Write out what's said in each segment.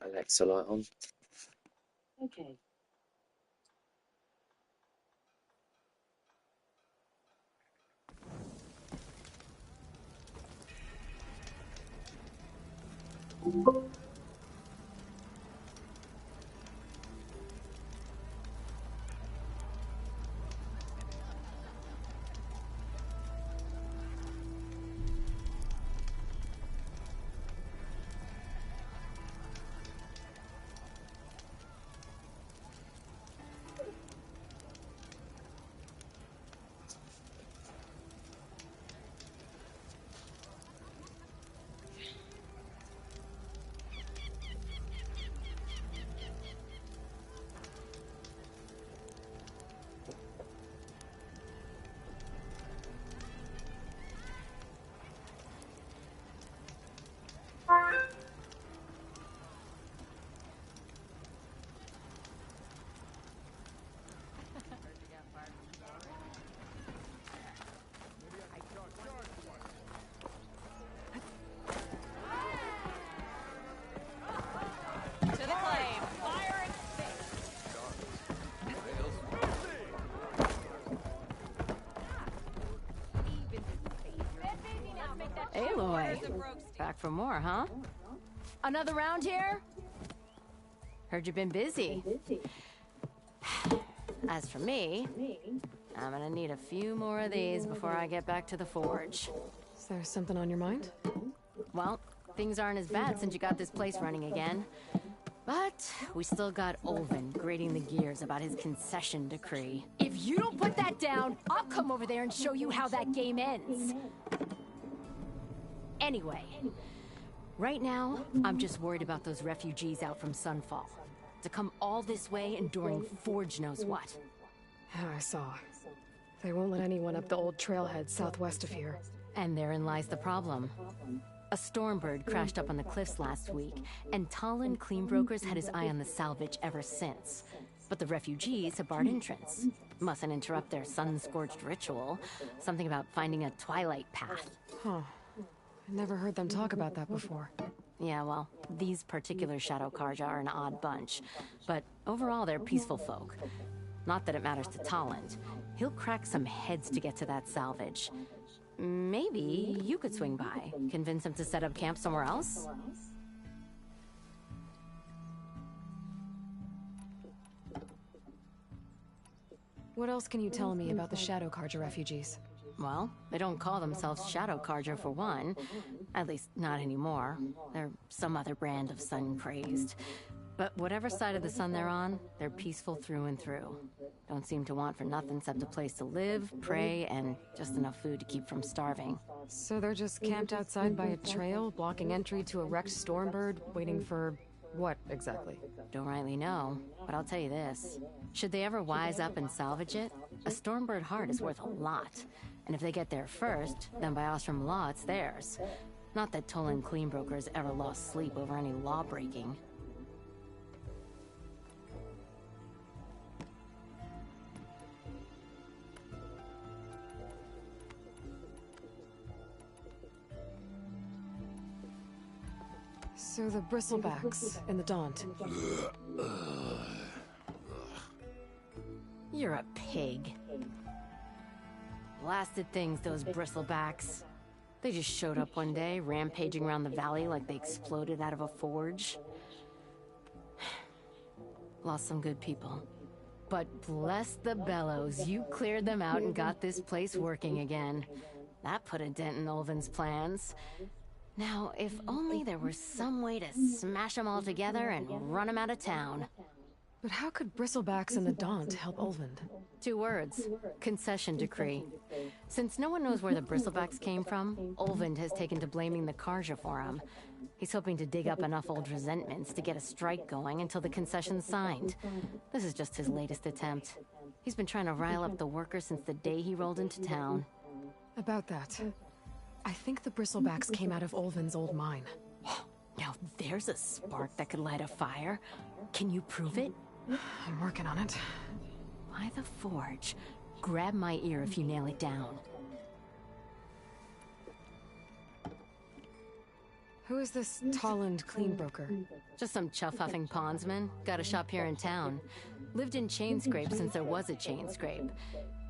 Alexa light on. Okay. To the claim. Fire and Aloy, back for more, huh? Another round here? Heard you've been busy. As for me, I'm gonna need a few more of these before I get back to the forge. Is there something on your mind? Well, things aren't as bad since you got this place running again. But we still got Olvin grating the gears about his concession decree. If you don't put that down, I'll come over there and show you how that game ends. Anyway, right now, I'm just worried about those refugees out from Sunfall. To come all this way enduring Forge knows what. Yeah, I saw. They won't let anyone up the old trailhead southwest of here. And therein lies the problem. A Stormbird crashed up on the cliffs last week, and Talon Cleanbrokers had his eye on the salvage ever since. But the refugees have barred entrance. Mustn't interrupt their sun-scorched ritual. Something about finding a twilight path. Huh. I never heard them talk about that before. Yeah, well, these particular Shadow Karja are an odd bunch. But overall, they're peaceful folk. Not that it matters to Talon. He'll crack some heads to get to that salvage. Maybe you could swing by, convince him to set up camp somewhere else? What else can you tell me about the Shadow Karja refugees? Well, they don't call themselves Shadow Karja for one. At least, not anymore. They're some other brand of sun-crazed. But whatever side of the sun they're on, they're peaceful through and through. Don't seem to want for nothing except a place to live, pray, and just enough food to keep from starving. So they're just camped outside by a trail, blocking entry to a wrecked Stormbird, waiting for... what, exactly? Don't rightly know, but I'll tell you this. Should they ever wise up and salvage it, a Stormbird heart is worth a lot. And if they get there first, then by Ostrom law, it's theirs. Not that Tolan Cleanbrokers ever lost sleep over any law-breaking. So the Bristlebacks and the Daunt. You're a pig. Blasted things, those Bristlebacks. They just showed up one day, rampaging around the valley like they exploded out of a forge. Lost some good people. But bless the bellows, you cleared them out and got this place working again. That put a dent in Olvin's plans. Now, if only there were some way to smash them all together and run them out of town. But how could Bristlebacks and the Daunt help Olvind? 2 words. Concession decree. Since no one knows where the Bristlebacks came from, Olvind has taken to blaming the Karja for them. He's hoping to dig up enough old resentments to get a strike going until the concession's signed. This is just his latest attempt. He's been trying to rile up the workers since the day he rolled into town. About that, I think the Bristlebacks came out of Olvin's old mine. Now there's a spark that could light a fire. Can you prove it? I'm working on it. By the forge. Grab my ear if you nail it down. Who is this Tolland clean broker? Just some chuff-huffing pondsman. Got a shop here in town. Lived in Chainscrape since there was a Chainscrape.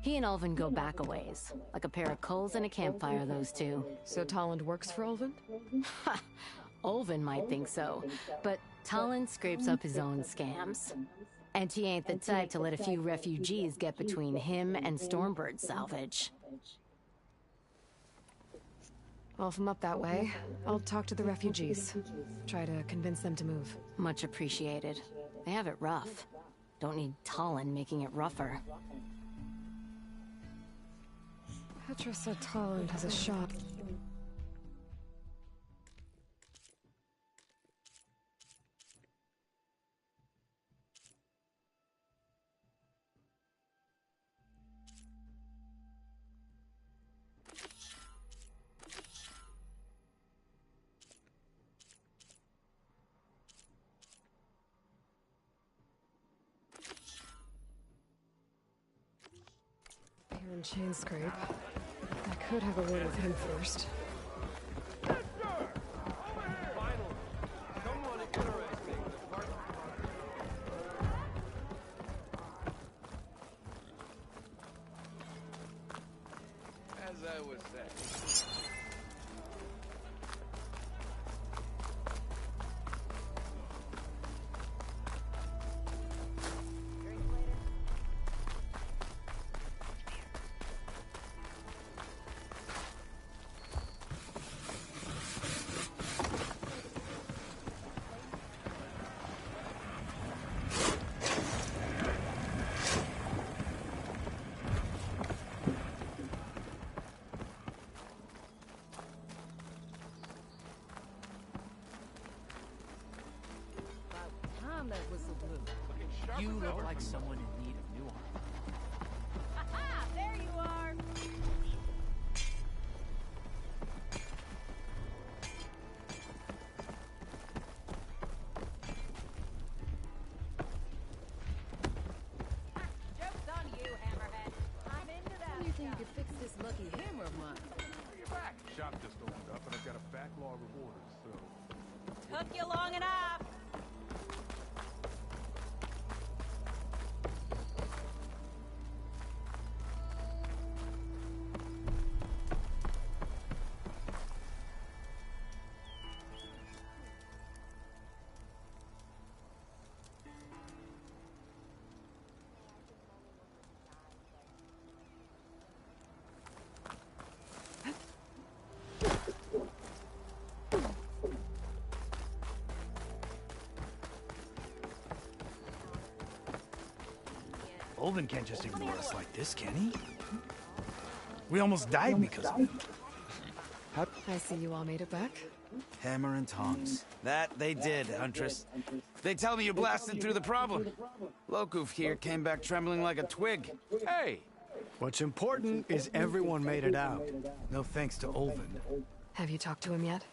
He and Ulvin go back a ways. Like a pair of coals and a campfire, those two. So Tolland works for Ulvin? Ha! Ulvin might think so, but Tolland scrapes up his own scams. And he ain't the type to let a few refugees get between him and Stormbird salvage. Well, if I'm up that way, I'll talk to the refugees. Try to convince them to move. Much appreciated. They have it rough. Don't need Tolland making it rougher. Petra said Tolland has a shop. Here in Chainscrape. I could have a word with him first. As I was saying. You look like someone in need of new armor. Aha! There you are! Joke's on you, Hammerhead. I'm into that. How do you think you could fix this lucky hammer of mine? You're back. Shop just opened up, and I've got a backlog of orders, so... Took you long enough. Ulvin can't just ignore us like this, can he? We almost died because of him. I see you all made it back. Hammer and tongs. That they did, Huntress. They tell me you blasted through the problem. Lokuf here came back trembling like a twig. Hey! What's important is everyone made it out. No thanks to Ulvin. Have you talked to him yet?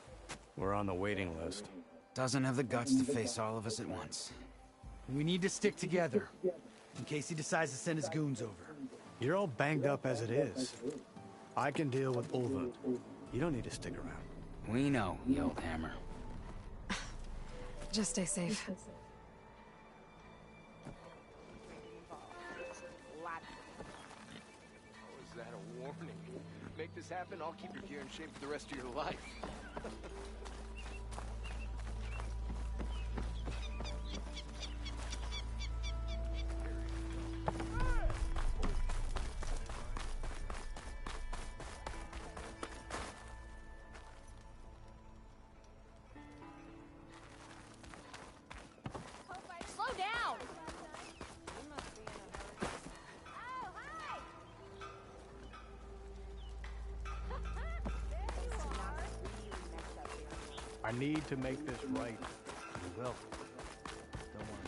We're on the waiting list. Doesn't have the guts to face all of us at once. We need to stick together, in case he decides to send his goons over. You're all banged up as it is. I can deal with Ulvin. You don't need to stick around. We know, you old hammer. Just stay safe. Oh, is that a warning? Make this happen, I'll keep your gear in shape for the rest of your life. Slow down! Oh, hi! I need to make this right. You will. Don't worry.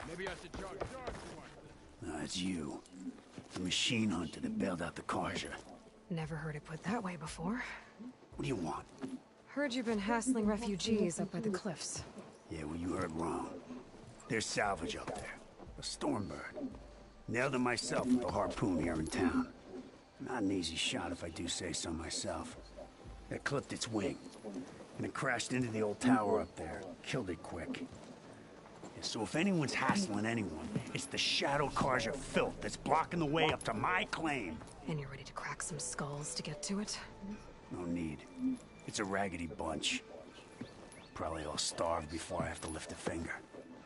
Maybe I should charge you. It's you. The machine hunter that bailed out the Karja. Never heard it put that way before. What do you want? Heard you've been hassling refugees up by the cliffs. Yeah, well, you heard wrong. There's salvage up there. A Stormbird. Nailed it myself with a harpoon here in town. Not an easy shot if I do say so myself. It clipped its wing, and it crashed into the old tower up there. Killed it quick. Yeah, so if anyone's hassling anyone, it's the Shadow Carja filth that's blocking the way up to my claim. And you're ready to crack some skulls to get to it? No need. It's a raggedy bunch. Probably all starved before I have to lift a finger.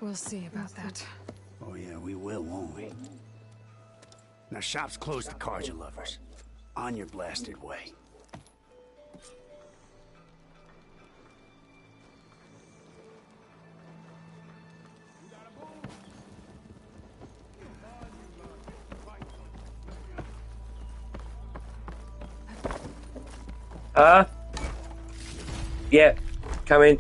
We'll see about that. Oh yeah, we will, won't we? Now shop's closed to Carja lovers. On your blasted way. Yeah, coming.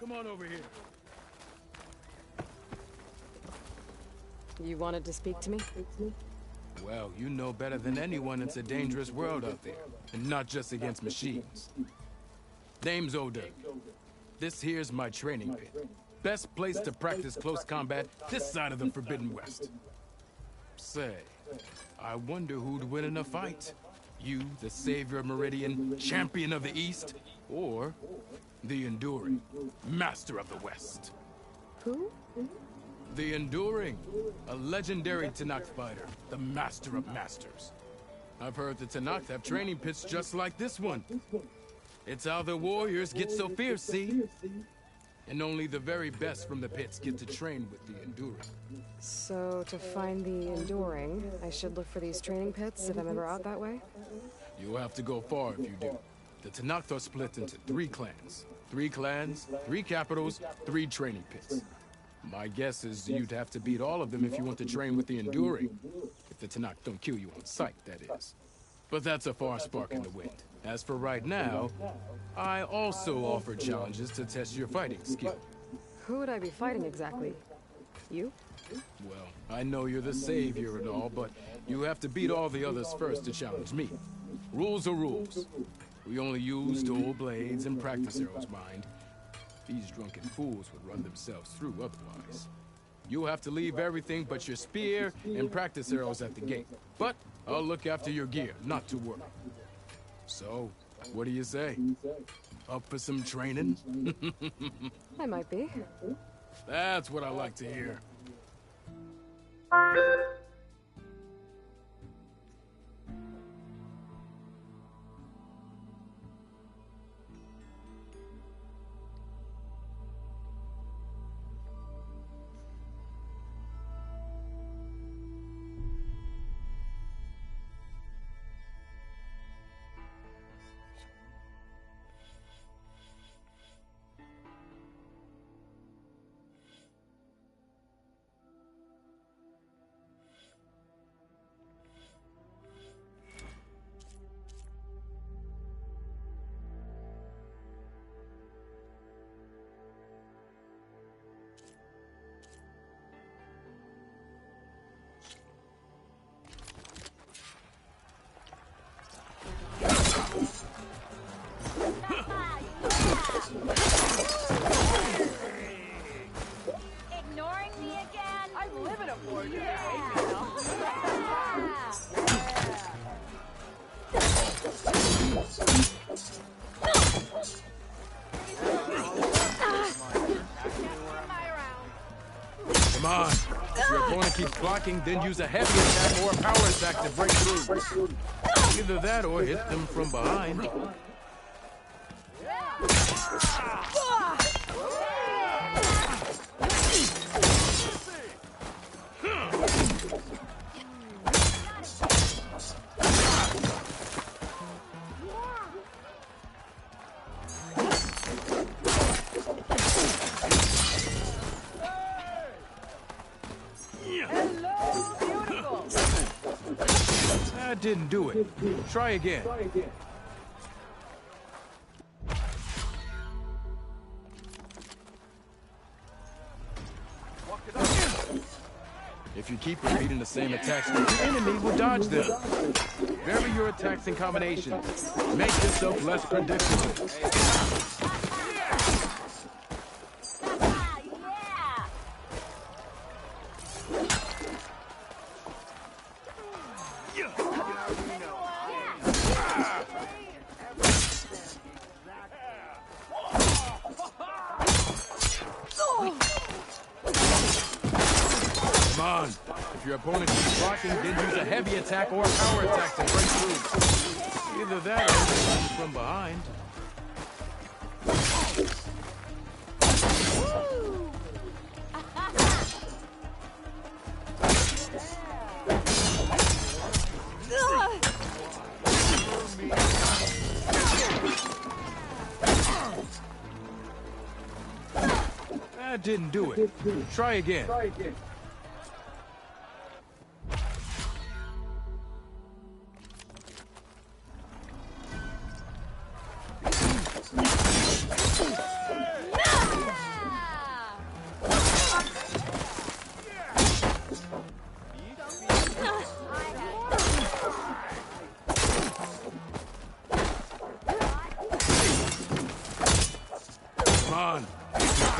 Come on over here. You wanted to speak to me? Well, you know better than anyone it's a dangerous world out there. And not just against machines. Name's O'Dirk. This here's my training pit. Best place to practice close combat this side of the Forbidden West. Say, I wonder who'd win in a fight. You, the savior of Meridian, champion of the East, or the Enduring, master of the West. Who? The Enduring, a legendary Tenakth fighter, the master of masters. I've heard the Tenakth have training pits just like this one. It's how the warriors get so fierce, see? And only the very best from the pits get to train with the Enduring. So, to find the Enduring, I should look for these training pits if I'm ever out that way? You'll have to go far if you do. The Tenakth are split into 3 clans. 3 clans, 3 capitals, 3 training pits. My guess is you'd have to beat all of them if you want to train with the Enduring. If the Tenakth don't kill you on sight, that is. But that's a far spark in the wind. As for right now, I also offer challenges to test your fighting skill. Who would I be fighting exactly? You? Well, I know you're the savior and all, but you have to beat all the others first to challenge me. Rules are rules. We only use dual blades and practice arrows, mind. These drunken fools would run themselves through otherwise. You'll have to leave everything but your spear and practice arrows at the gate. But I'll look after your gear, not to worry. So, what do you say? Up for some training? I might be. That's what I like to hear. Ignoring me again? I'm living up for you. Come on. If your opponent keeps blocking, then use a heavy attack or a power attack to break through. Either that or hit them from behind. That didn't do it. Try again. If you keep repeating the same attacks, the enemy will dodge them. Vary your attacks and combinations. Make yourself less predictable. Come on. If your opponent keeps blocking, then use a heavy attack or a power attack to break through. Either that or hit them from behind. That didn't do it. Try again.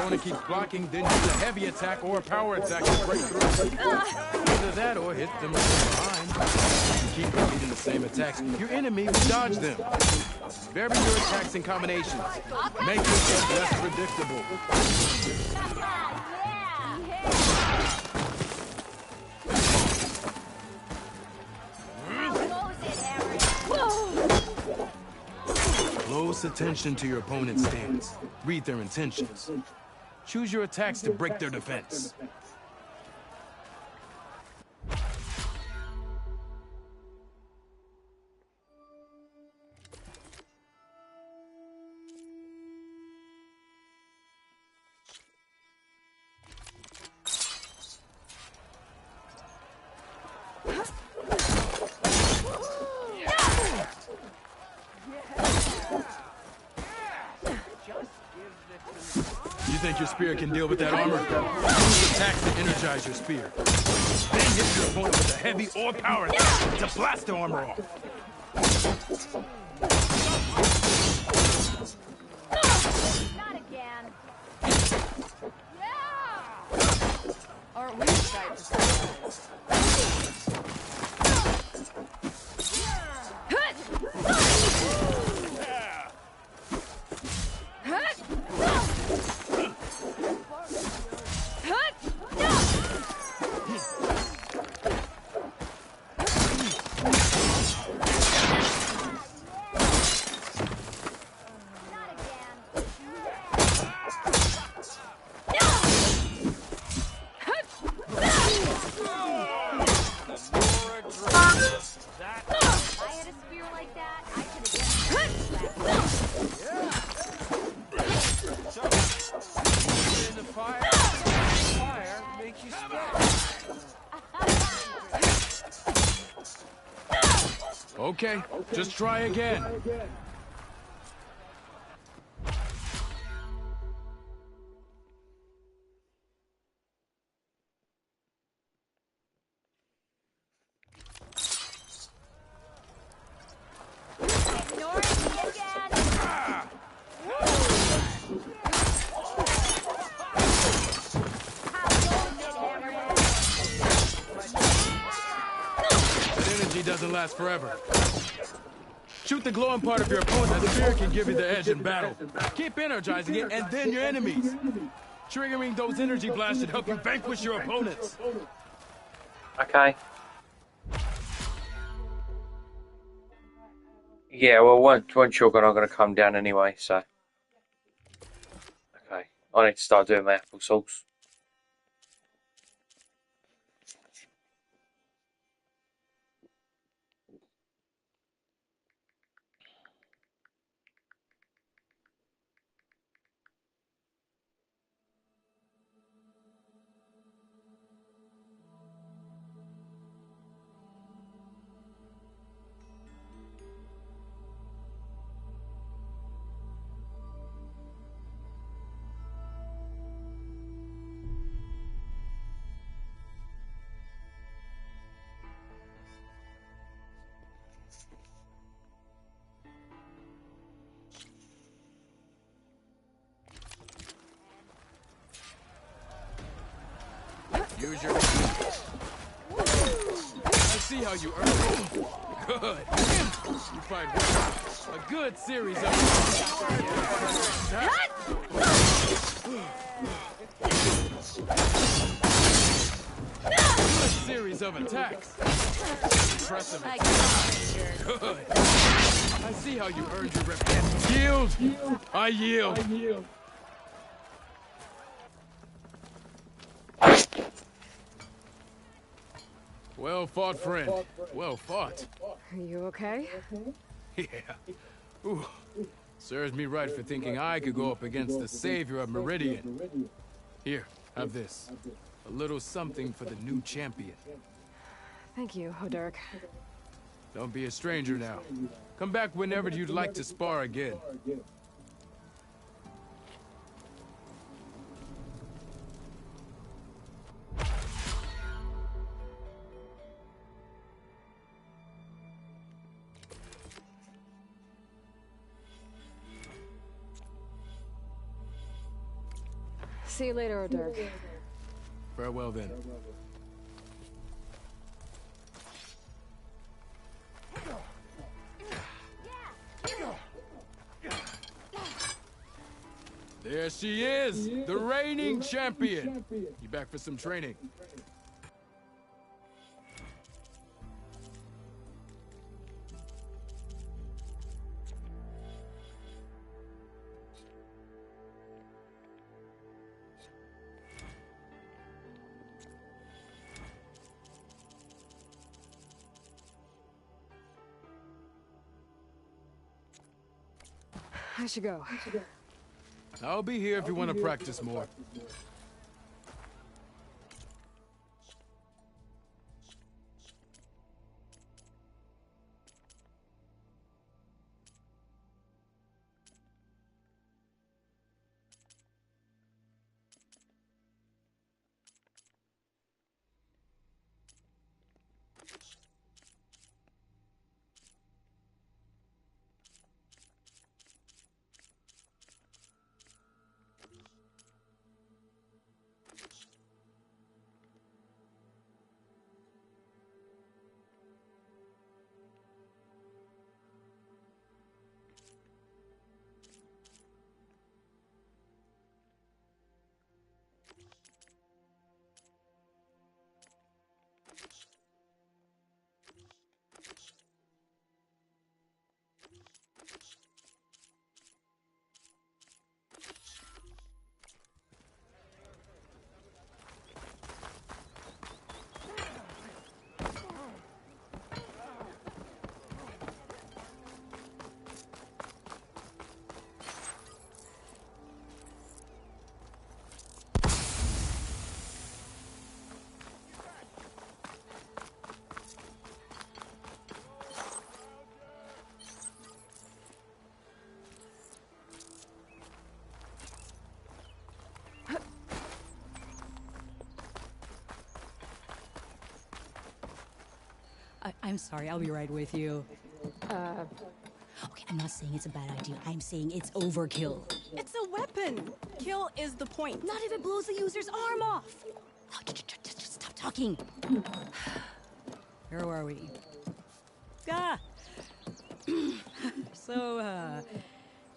opponent keeps blocking, then use a heavy attack or a power attack to break through. Either that or hit them from behind. If you keep repeating the same attacks, your enemy will dodge them. Vary your attacks and combinations. Make yourself less predictable. Close attention to your opponent's stance. Read their intentions. Choose your attacks to break their defense. You think your spear can deal with that armor? Use attacks to energize your spear. Then hit your opponent with a heavy or power attack to blast the armor off. Not again. Aren't we excited for Okay, just try again. Doesn't last forever. Shoot the glowing part of your opponent. That spear can give you the edge in battle. Keep energizing it, and then your enemies. Triggering those energy blasts should help you vanquish your opponents. Okay. Yeah, well, once you're gone, I'm going to come down anyway, so. Okay. I need to start doing my apple sauce. Use your... I see how you earn it. Good. You fight well. A good series of... Good series of attacks. Impressive. Good. I see how you earned your reputation. Yield. I yield. Well fought, friend. Well fought. Are you okay? Yeah. Ooh. Serves me right for thinking I could go up against the savior of Meridian. Here, have this. A little something for the new champion. Thank you, Hodurk. Don't be a stranger now. Come back whenever you'd like to spar again. See you later, Dirk. Farewell then. There she is, the reigning champion. You back for some training? I should go. I'll be here if you want to practice more. I'm sorry, I'll be right with you. Okay, I'm not saying it's a bad idea. I'm saying it's overkill. It's a weapon. Kill is the point. Not if it blows the user's arm off. Oh, just stop talking. Where are we? Ah! So,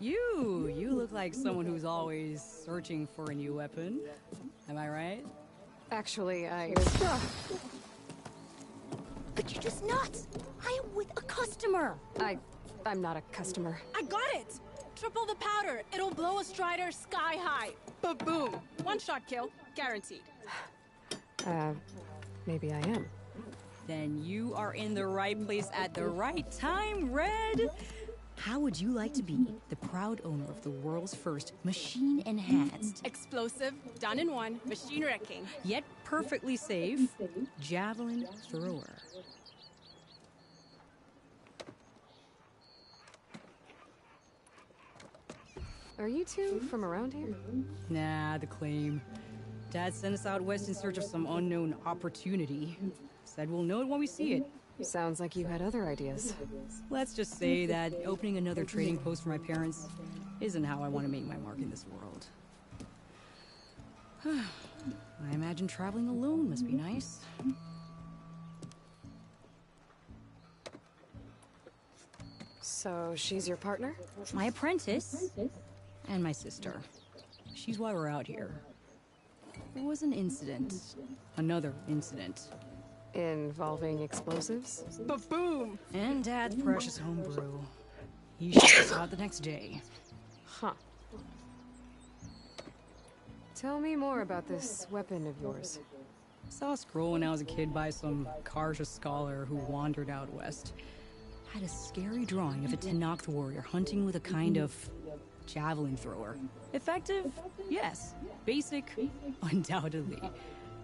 you look like someone who's always searching for a new weapon. Am I right? Actually, But you're just nuts! I am with a customer! I'm not a customer. I got it! Triple the powder. It'll blow a Strider sky high. Ba-boom. One-shot kill. Guaranteed. Maybe I am. Then you are in the right place at the right time, Red! How would you like to be the proud owner of the world's first machine-enhanced, explosive, done in one, machine wrecking, yet perfectly safe, javelin thrower? Are you two from around here? Nah, the claim. Dad sent us out west in search of some unknown opportunity. Said we'll know it when we see it. Sounds like you had other ideas. Let's just say that opening another trading post for my parents isn't how I want to make my mark in this world. I imagine traveling alone must be nice. So she's your partner? My apprentice and my sister. She's why we're out here. There was an incident. Another incident. Involving explosives? Ba-boom! And Dad's precious homebrew. He shot us out the next day. Huh. Tell me more about this weapon of yours. Saw a scroll when I was a kid by some Karja scholar who wandered out west. Had a scary drawing of a Tenakth warrior hunting with a kind of javelin thrower. Effective? Yes. Basic? Undoubtedly.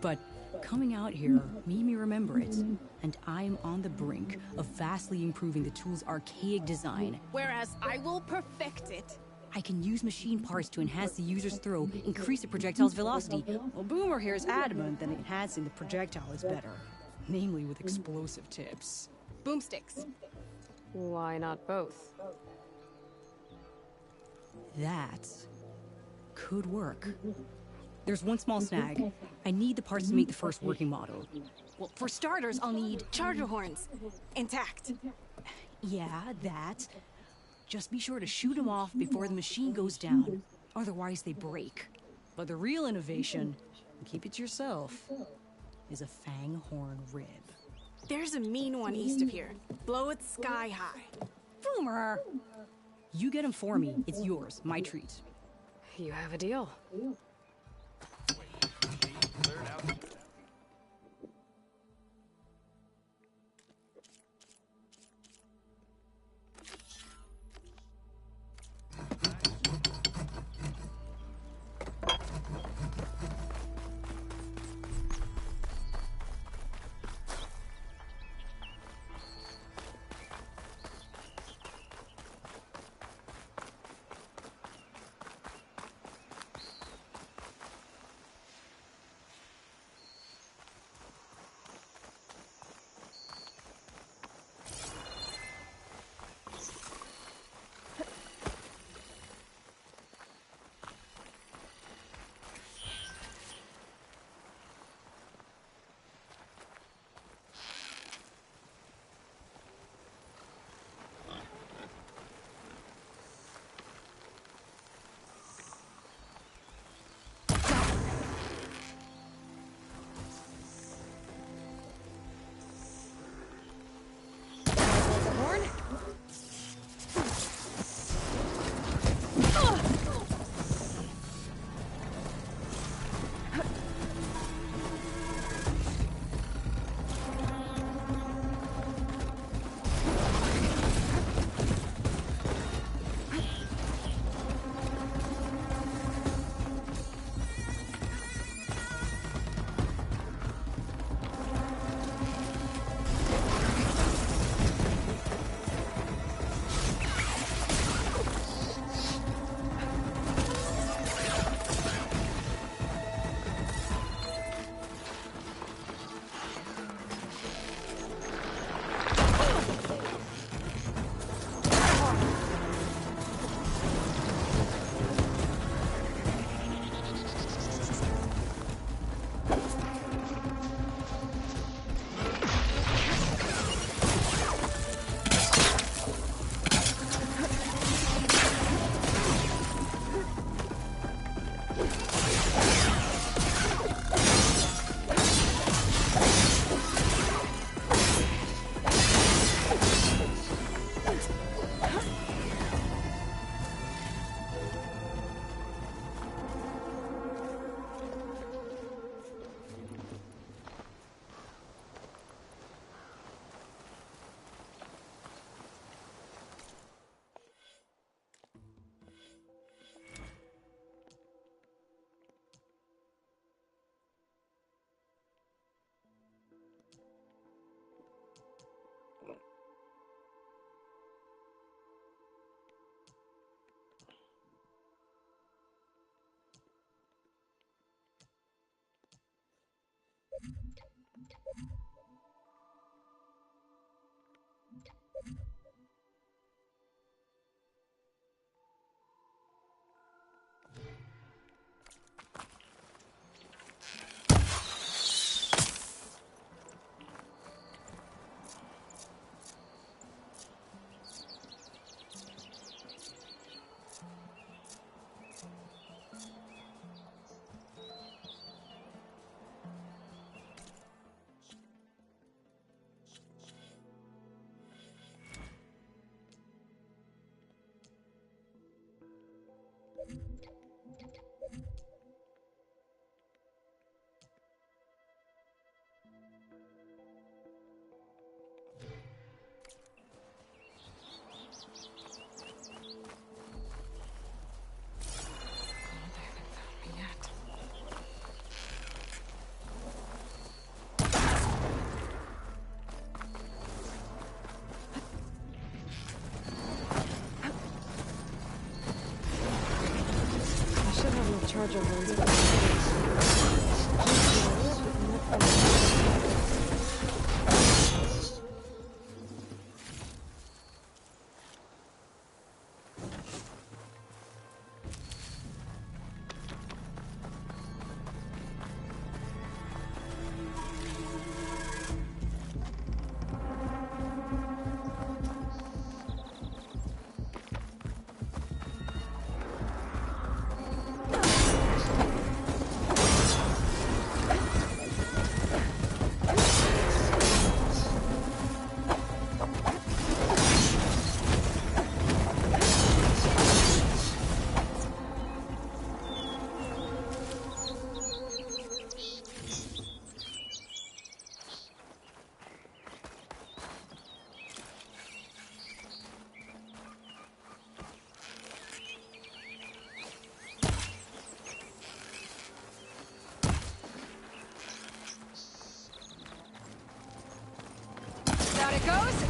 But coming out here made me remember it, and I'm on the brink of vastly improving the tool's archaic design. Whereas I will perfect it. I can use machine parts to enhance the user's throw, increase the projectile's velocity. Well, Boomer here is adamant that enhancing the projectile is better, namely with explosive tips. Boomsticks. Why not both? That could work. There's one small snag. I need the parts to make the first working model. Well, for starters, I'll need charger horns. Intact. Yeah, that. Just be sure to shoot them off before the machine goes down. Otherwise, they break. But the real innovation, and keep it to yourself, is a fang horn rib. There's a mean one east of here. Blow it sky high. Boomer! You get him for me. It's yours. My treat. You have a deal. Charger horns. goes.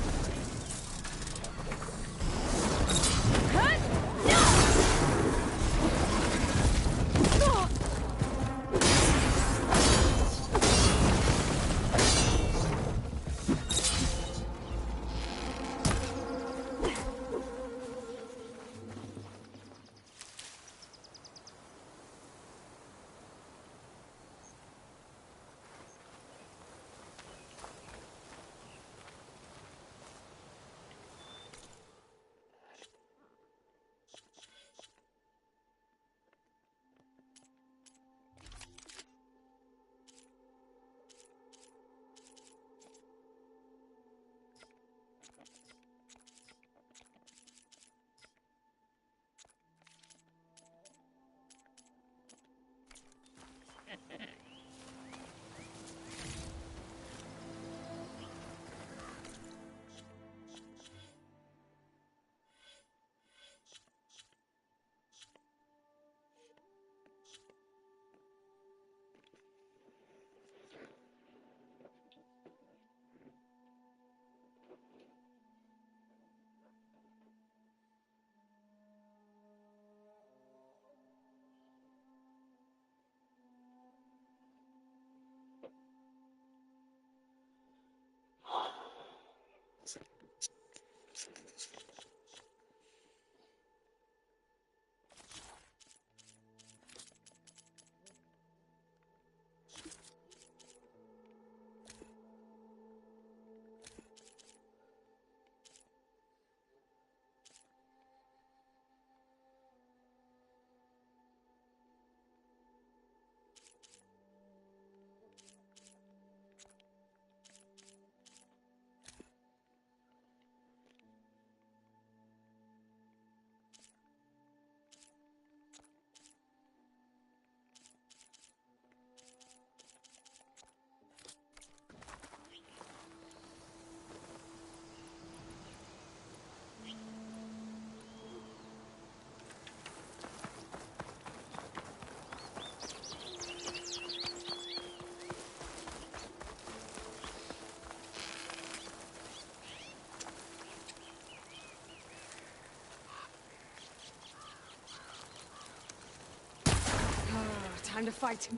Time to fight.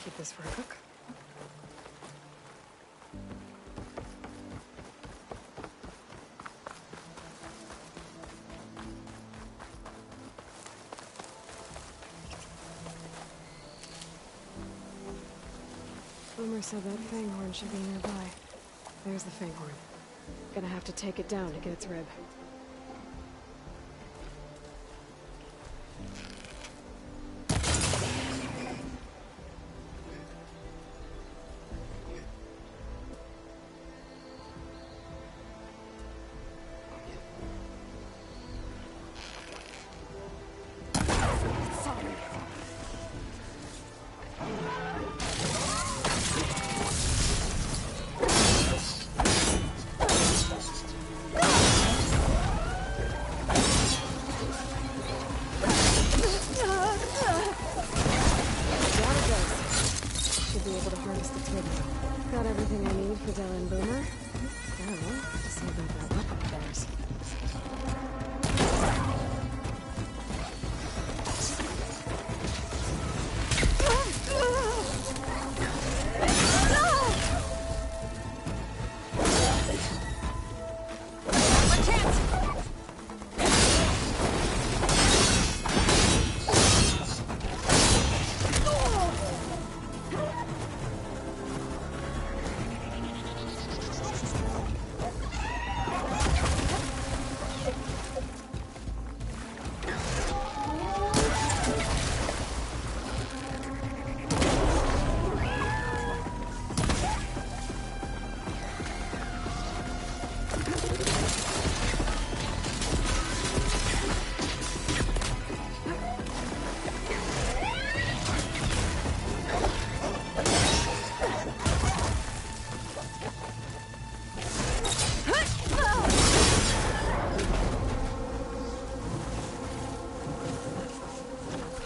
Keep this for a cook. Boomer said that Fanghorn should be nearby. There's the Fanghorn. Gonna have to take it down to get its rib. Adele and Boomer. I don't know what to say about that weapon of theirs.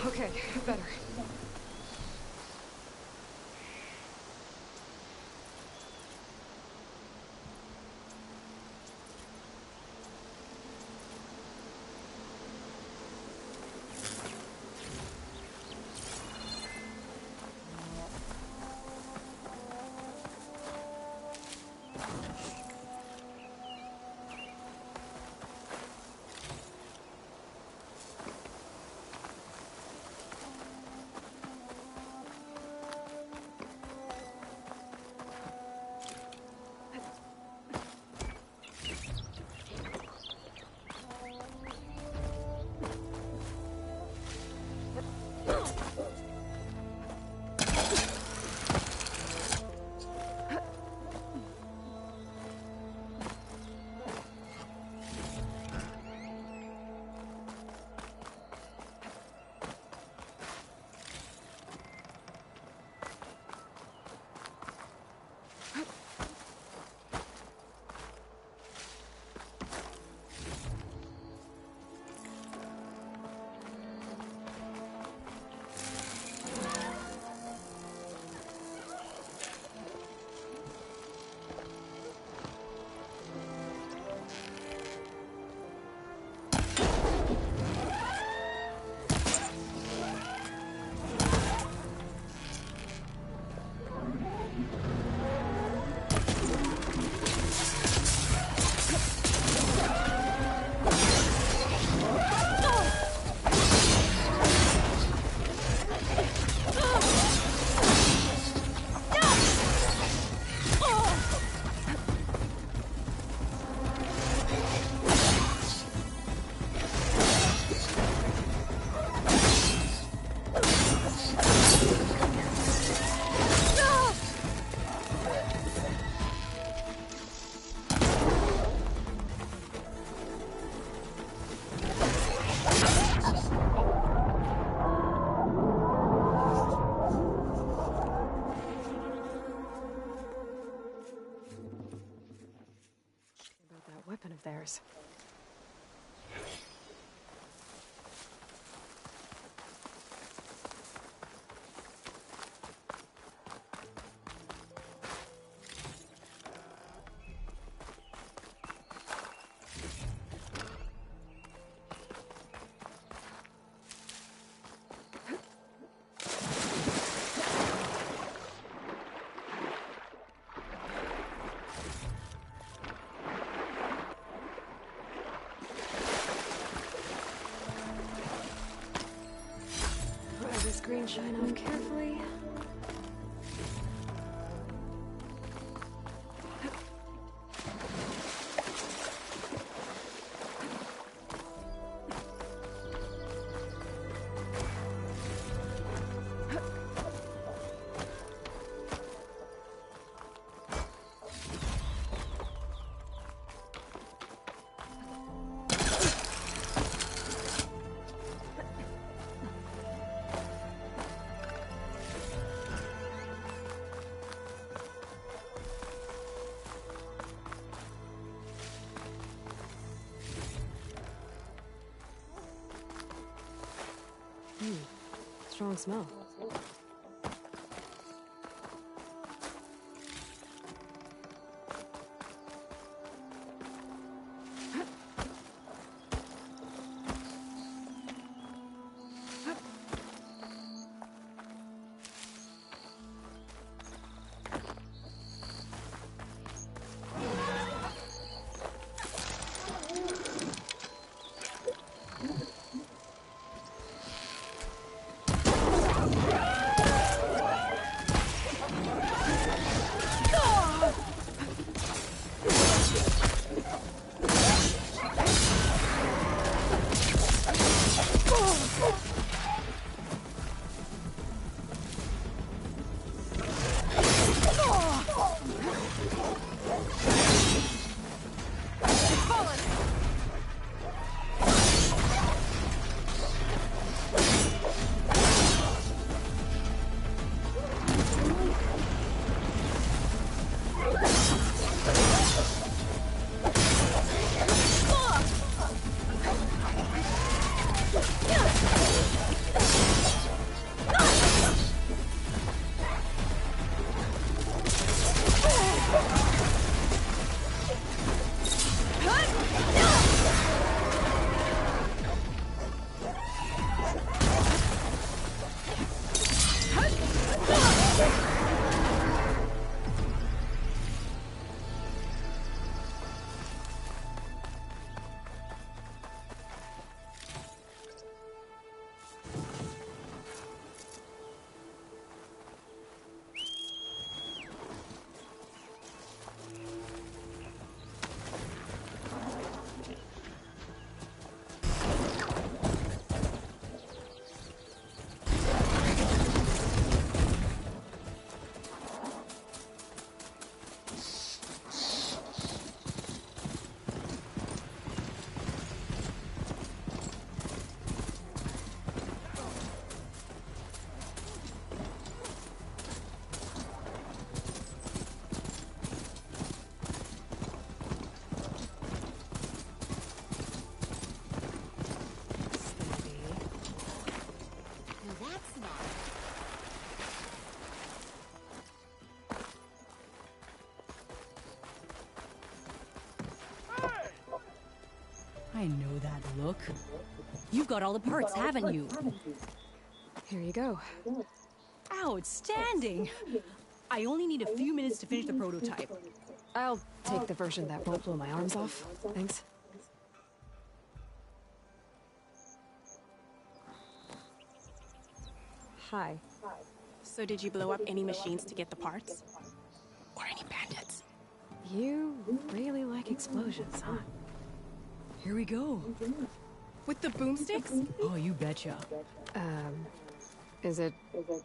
Okay, better. Weapon of theirs. Green shine off carefully. Strong smell. Look. You've got all the parts, haven't you? Here you go. Outstanding! I only need a few minutes to finish the prototype. I'll take the version that won't blow my arms off. Thanks. Hi. So did you blow up any machines to get the parts? Or any bandits? You really like explosions, huh? Here we go. With the boomsticks? Oh, you betcha. Is it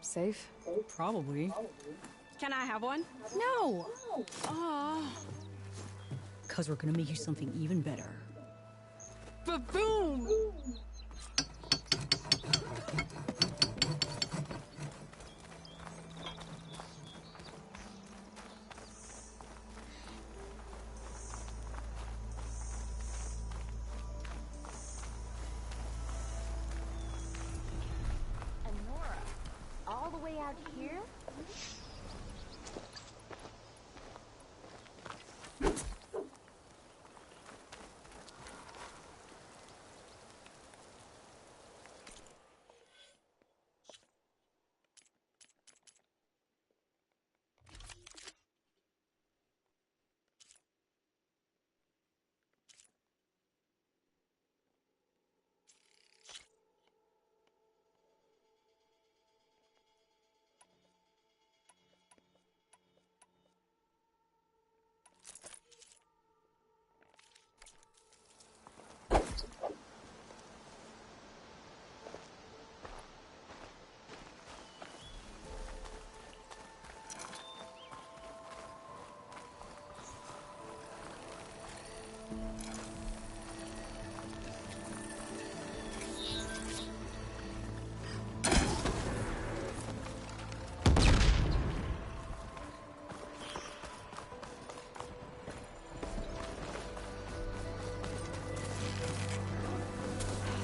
safe? Probably. Can I have one? No! Oh. 'Cause we're gonna make you something even better. Ba-boom! And Nora, all the way out here?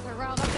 They're riled up